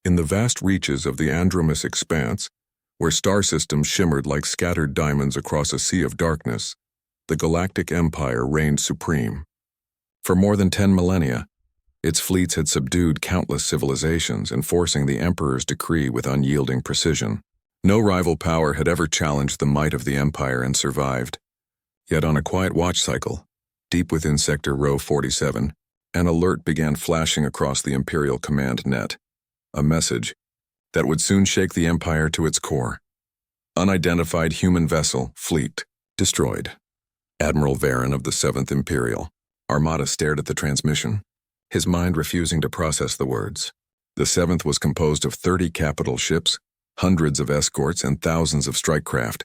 In the vast reaches of the Andromous expanse, where star systems shimmered like scattered diamonds across a sea of darkness, the Galactic Empire reigned supreme. For more than 10 millennia, its fleets had subdued countless civilizations, enforcing the Emperor's decree with unyielding precision. No rival power had ever challenged the might of the Empire and survived. Yet on a quiet watch cycle, deep within Sector Rho 47, an alert began flashing across the Imperial command net. A message that would soon shake the Empire to its core. Unidentified human vessel, fleet, destroyed. Admiral Varen of the 7th Imperial Armada stared at the transmission, his mind refusing to process the words. The 7th was composed of 30 capital ships, hundreds of escorts, and thousands of strike craft.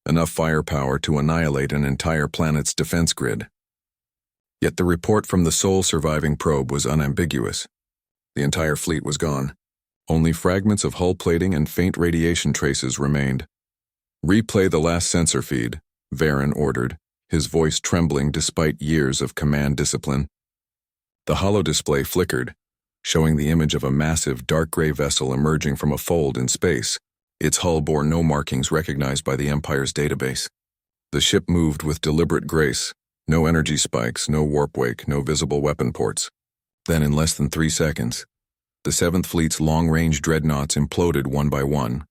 Enough firepower to annihilate an entire planet's defense grid. Yet the report from the sole surviving probe was unambiguous. The entire fleet was gone. Only fragments of hull plating and faint radiation traces remained. "Replay the last sensor feed," Varen ordered, his voice trembling despite years of command discipline. The holodisplay flickered, showing the image of a massive dark gray vessel emerging from a fold in space. Its hull bore no markings recognized by the Empire's database. The ship moved with deliberate grace, no energy spikes, no warp wake, no visible weapon ports. Then, in less than 3 seconds, the 7th Fleet's long-range dreadnoughts imploded one by one,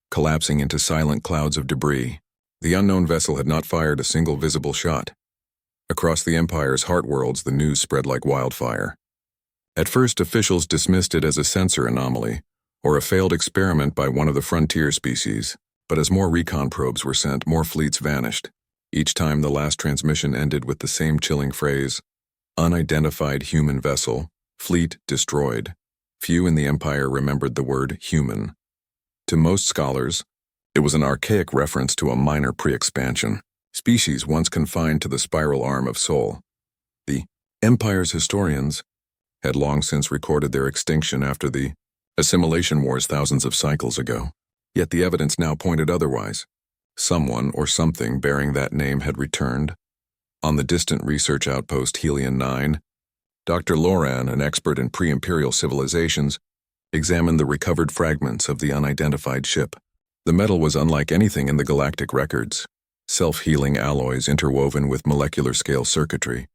collapsing into silent clouds of debris. The unknown vessel had not fired a single visible shot. Across the Empire's heartworlds, the news spread like wildfire. At first, officials dismissed it as a sensor anomaly, or a failed experiment by one of the frontier species, but as more recon probes were sent, more fleets vanished. Each time the last transmission ended with the same chilling phrase, "Unidentified human vessel, fleet destroyed." Few in the Empire remembered the word human. To most scholars, it was an archaic reference to a minor pre-expansion species once confined to the spiral arm of Sol. The Empire's historians had long since recorded their extinction after the assimilation wars thousands of cycles ago. Yet the evidence now pointed otherwise. Someone or something bearing that name had returned. On the distant research outpost Helion 9, Dr. Loran, an expert in pre-imperial civilizations, examined the recovered fragments of the unidentified ship. The metal was unlike anything in the galactic records, self-healing alloys interwoven with molecular-scale circuitry.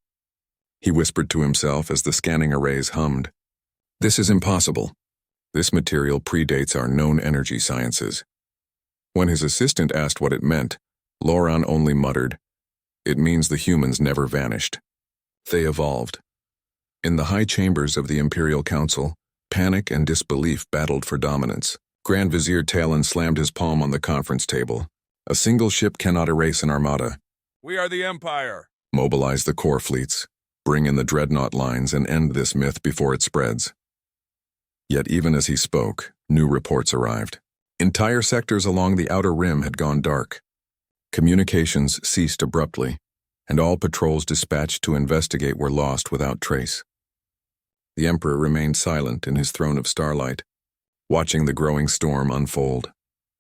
He whispered to himself as the scanning arrays hummed, "This is impossible. This material predates our known energy sciences." When his assistant asked what it meant, Loran only muttered, "It means the humans never vanished. They evolved." In the high chambers of the Imperial Council, panic and disbelief battled for dominance. Grand Vizier Talon slammed his palm on the conference table. "A single ship cannot erase an armada. We are the Empire. Mobilize the core fleets, bring in the dreadnought lines, and end this myth before it spreads." Yet even as he spoke, new reports arrived. Entire sectors along the outer rim had gone dark. Communications ceased abruptly, and all patrols dispatched to investigate were lost without trace. The Emperor remained silent in his throne of starlight, watching the growing storm unfold.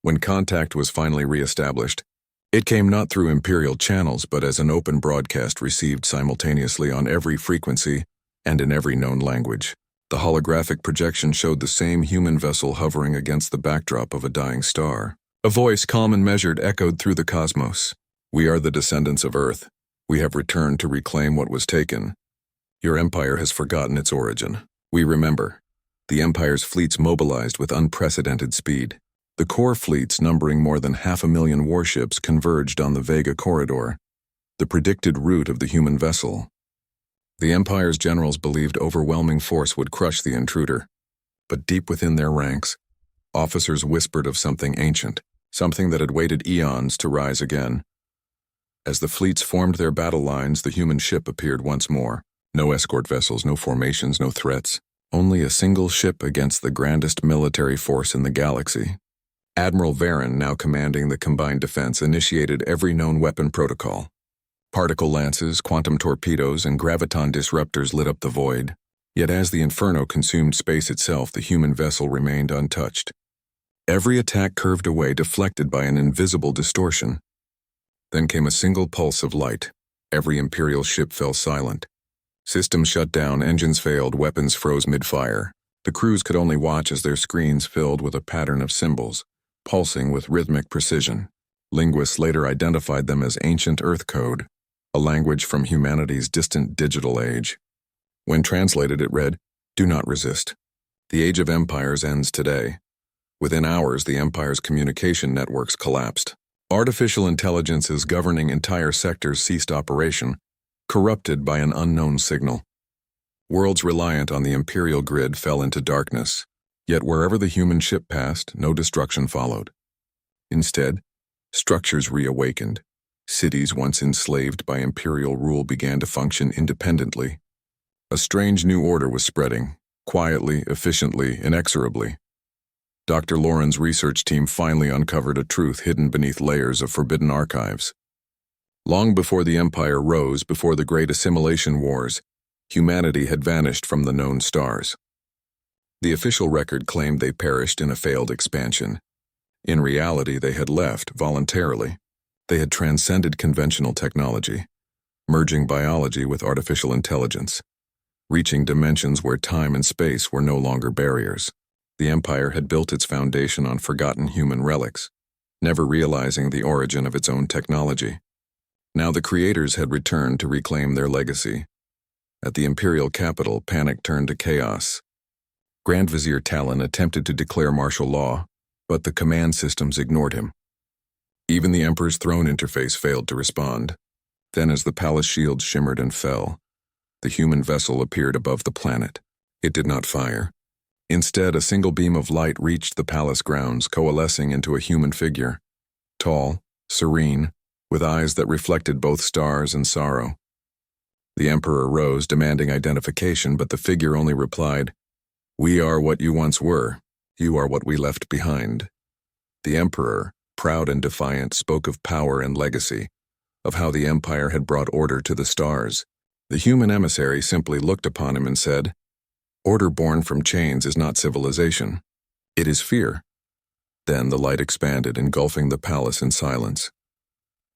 When contact was finally re-established, it came not through Imperial channels but as an open broadcast received simultaneously on every frequency and in every known language. The holographic projection showed the same human vessel hovering against the backdrop of a dying star. A voice calm and measured echoed through the cosmos. "We are the descendants of Earth. We have returned to reclaim what was taken. Your empire has forgotten its origin. We remember." The Empire's fleets mobilized with unprecedented speed. The core fleets, numbering more than 500,000 warships, converged on the Vega Corridor, the predicted route of the human vessel. The Empire's generals believed overwhelming force would crush the intruder. But deep within their ranks, officers whispered of something ancient, something that had waited eons to rise again. As the fleets formed their battle lines, the human ship appeared once more. No escort vessels, no formations, no threats. Only a single ship against the grandest military force in the galaxy. Admiral Varen, now commanding the combined defense, initiated every known weapon protocol. Particle lances, quantum torpedoes, and graviton disruptors lit up the void. Yet as the inferno consumed space itself, the human vessel remained untouched. Every attack curved away, deflected by an invisible distortion. Then came a single pulse of light. Every Imperial ship fell silent. Systems shut down, engines failed, weapons froze mid-fire. The crews could only watch as their screens filled with a pattern of symbols, pulsing with rhythmic precision. Linguists later identified them as ancient Earth code, a language from humanity's distant digital age. When translated, it read, "Do not resist. The age of empires ends today." Within hours, the empire's communication networks collapsed. Artificial intelligences governing entire sectors ceased operation, corrupted by an unknown signal. Worlds reliant on the imperial grid fell into darkness, yet wherever the human ship passed, no destruction followed. Instead, structures reawakened. Cities once enslaved by imperial rule began to function independently. A strange new order was spreading, quietly, efficiently, inexorably. Dr. Lauren's research team finally uncovered a truth hidden beneath layers of forbidden archives. Long before the Empire rose, before the Great Assimilation Wars, humanity had vanished from the known stars. The official record claimed they perished in a failed expansion. In reality, they had left voluntarily. They had transcended conventional technology, merging biology with artificial intelligence, reaching dimensions where time and space were no longer barriers. The Empire had built its foundation on forgotten human relics, never realizing the origin of its own technology. Now the creators had returned to reclaim their legacy. At the imperial capital, panic turned to chaos. Grand Vizier Talon attempted to declare martial law, but the command systems ignored him. Even the Emperor's throne interface failed to respond. Then, as the palace shields shimmered and fell, the human vessel appeared above the planet. It did not fire. Instead, a single beam of light reached the palace grounds, coalescing into a human figure. Tall, serene, with eyes that reflected both stars and sorrow. The Emperor rose, demanding identification, but the figure only replied, "We are what you once were. You are what we left behind." The Emperor, proud and defiant, spoke of power and legacy, of how the Empire had brought order to the stars. The human emissary simply looked upon him and said, "Order born from chains is not civilization. It is fear." Then the light expanded, engulfing the palace in silence.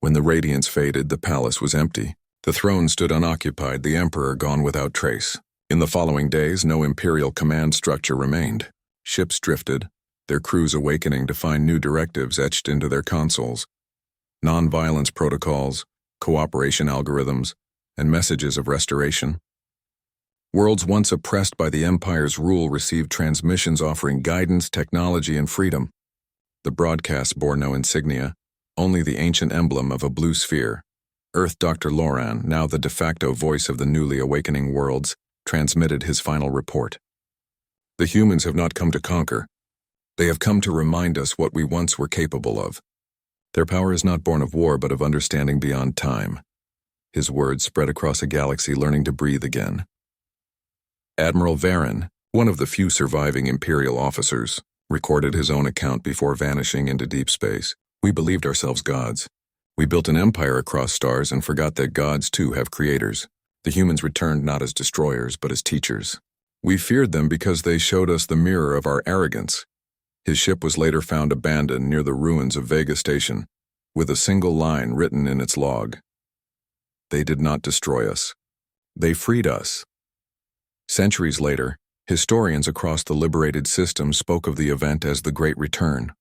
When the radiance faded, the palace was empty. The throne stood unoccupied, the Emperor gone without trace. In the following days, no imperial command structure remained. Ships drifted, their crews awakening to find new directives etched into their consoles. Non-violence protocols, cooperation algorithms, and messages of restoration. Worlds once oppressed by the Empire's rule received transmissions offering guidance, technology, and freedom. The broadcasts bore no insignia, only the ancient emblem of a blue sphere. Earth Dr. Lauren, now the de facto voice of the newly awakening worlds, transmitted his final report. "The humans have not come to conquer. They have come to remind us what we once were capable of. Their power is not born of war, but of understanding beyond time." His words spread across a galaxy, learning to breathe again. Admiral Varen, one of the few surviving Imperial officers, recorded his own account before vanishing into deep space. "We believed ourselves gods. We built an empire across stars and forgot that gods too have creators. The humans returned not as destroyers, but as teachers. We feared them because they showed us the mirror of our arrogance." His ship was later found abandoned near the ruins of Vega Station, with a single line written in its log. "They did not destroy us. They freed us." Centuries later, historians across the liberated system spoke of the event as the Great Return.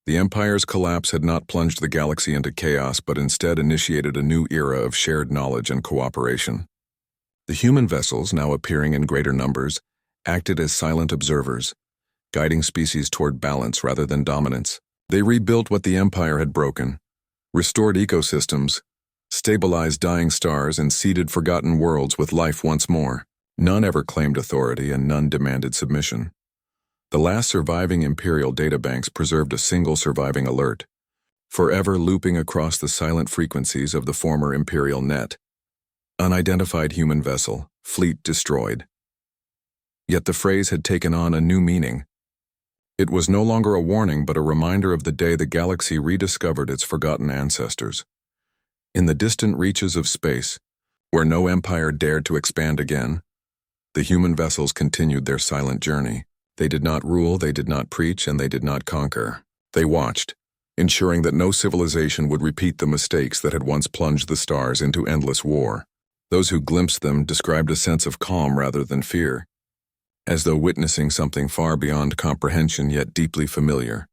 The Empire's collapse had not plunged the galaxy into chaos, but instead initiated a new era of shared knowledge and cooperation. The human vessels, now appearing in greater numbers, acted as silent observers, guiding species toward balance rather than dominance. They rebuilt what the Empire had broken, restored ecosystems, stabilized dying stars, and seeded forgotten worlds with life once more. None ever claimed authority, and none demanded submission. The last surviving Imperial databanks preserved a single surviving alert, forever looping across the silent frequencies of the former Imperial net. Unidentified human vessel, fleet destroyed. Yet the phrase had taken on a new meaning. It was no longer a warning, but a reminder of the day the galaxy rediscovered its forgotten ancestors. In the distant reaches of space, where no empire dared to expand again, the human vessels continued their silent journey. They did not rule, they did not preach, and they did not conquer. They watched, ensuring that no civilization would repeat the mistakes that had once plunged the stars into endless war. Those who glimpsed them described a sense of calm rather than fear. as though witnessing something far beyond comprehension yet deeply familiar.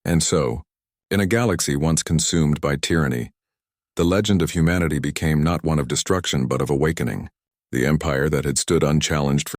And so, in a galaxy once consumed by tyranny, the legend of humanity became not one of destruction but of awakening. The empire that had stood unchallenged for